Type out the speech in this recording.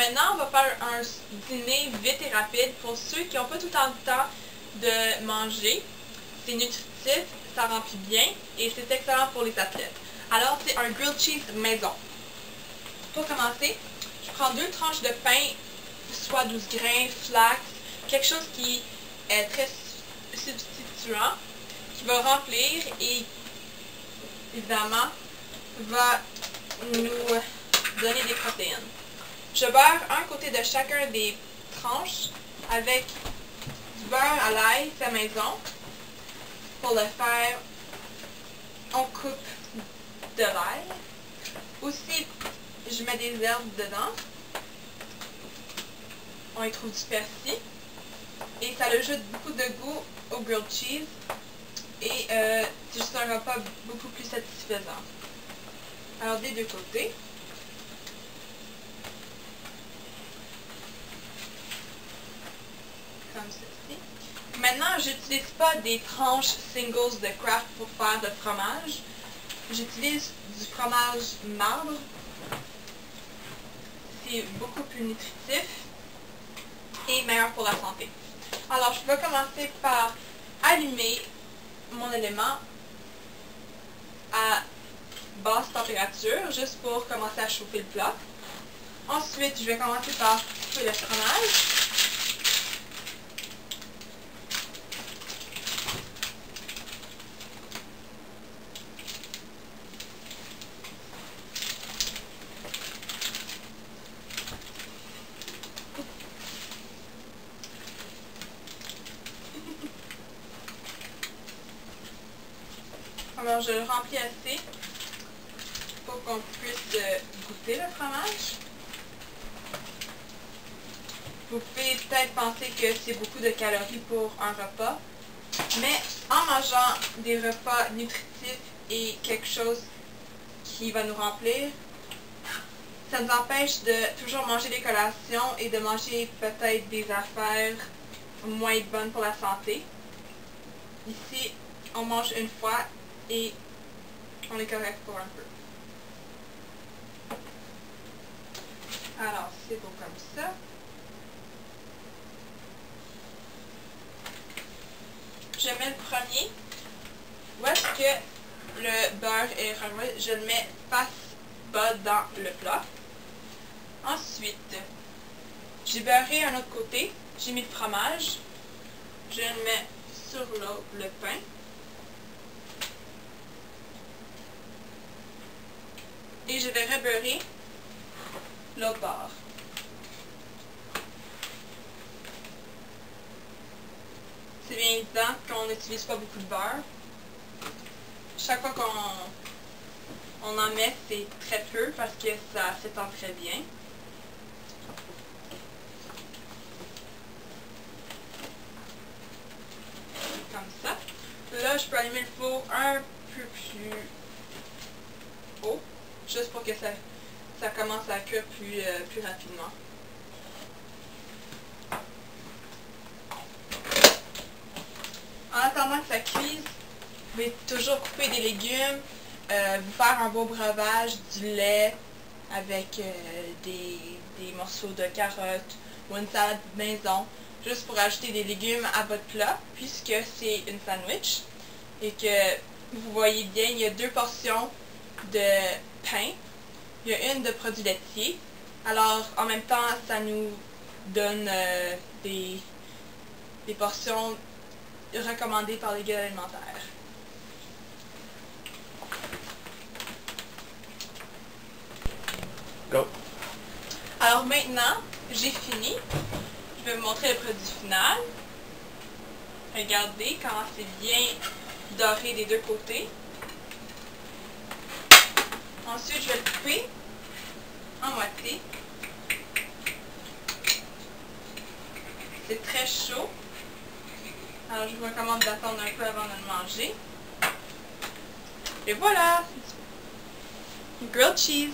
maintenant, on va faire un dîner vite et rapide pour ceux qui n'ont pas tout le temps de manger. C'est nutritif, ça remplit bien et c'est excellent pour les athlètes. Alors, c'est un grilled cheese maison. Pour commencer, je prends 2 tranches de pain, soit 12 grains, flax, quelque chose qui est très substituant, qui va remplir et évidemment va nous donner des protéines. Je beurre un côté de chacun des tranches avec du beurre à l'ail fait maison. Pour le faire, on coupe de l'ail. Aussi, je mets des herbes dedans. On y trouve du persil. Et ça ajoute beaucoup de goût au grilled cheese. Et c'est juste un repas beaucoup plus satisfaisant. Alors, des deux côtés. Comme ceci. Maintenant, j'utilise pas des tranches singles de Kraft pour faire de fromage. J'utilise du fromage marbre. C'est beaucoup plus nutritif et meilleur pour la santé. Alors, je vais commencer par allumer mon élément à basse température, juste pour commencer à chauffer le plat. Ensuite, je vais commencer par couper le fromage. Alors, je le remplis assez pour qu'on puisse goûter le fromage. Vous pouvez peut-être penser que c'est beaucoup de calories pour un repas, mais en mangeant des repas nutritifs et quelque chose qui va nous remplir, ça nous empêche de toujours manger des collations et de manger peut-être des affaires moins bonnes pour la santé. Ici, on mange une fois et on est correct pour un peu. Alors, c'est beau comme ça. Je mets le premier. Où est-ce que le beurre est remis? Je le mets face bas dans le plat. Ensuite, j'ai beurré un autre côté. J'ai mis le fromage. Je le mets sur le pain. Et je vais rebeurrer l'autre bord. C'est bien évident qu'on n'utilise pas beaucoup de beurre. Chaque fois qu'on en met, c'est très peu parce que ça s'étend très bien. Comme ça. Là, je peux allumer le four un peu plus haut, juste pour que ça commence à cuire plus rapidement. En attendant que ça cuise, vous pouvez toujours couper des légumes, vous faire un beau breuvage, du lait avec des morceaux de carottes ou une salade maison, juste pour ajouter des légumes à votre plat, puisque c'est une sandwich et que vous voyez bien, il y a 2 portions de pain, il y a une de produits laitiers. Alors, en même temps, ça nous donne des portions recommandées par les guides alimentaires. Go! Alors maintenant, j'ai fini. Je vais vous montrer le produit final. Regardez comment c'est bien doré des deux côtés. Ensuite, je vais le couper en moitié. C'est très chaud. Alors, je vous recommande d'attendre un peu avant de le manger. Et voilà! Grilled cheese!